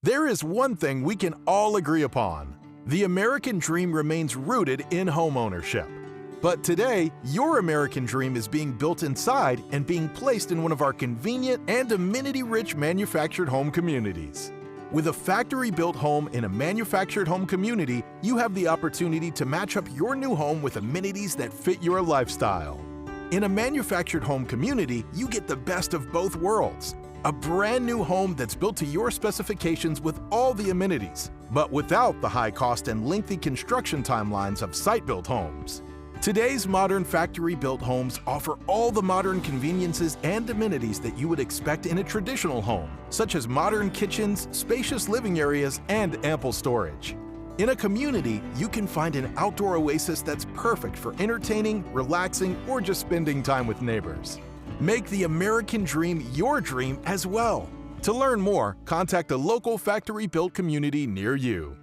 There is one thing we can all agree upon. The American dream remains rooted in homeownership. But today, your American dream is being built inside and being placed in one of our convenient and amenity-rich manufactured home communities. With a factory-built home in a manufactured home community, you have the opportunity to match up your new home with amenities that fit your lifestyle. In a manufactured home community, you get the best of both worlds. A brand new home that's built to your specifications with all the amenities, but without the high cost and lengthy construction timelines of site-built homes. Today's modern factory-built homes offer all the modern conveniences and amenities that you would expect in a traditional home, such as modern kitchens, spacious living areas, and ample storage. In a community, you can find an outdoor oasis that's perfect for entertaining, relaxing, or just spending time with neighbors. Make the American dream your dream as well. To learn more, contact a local factory-built community near you.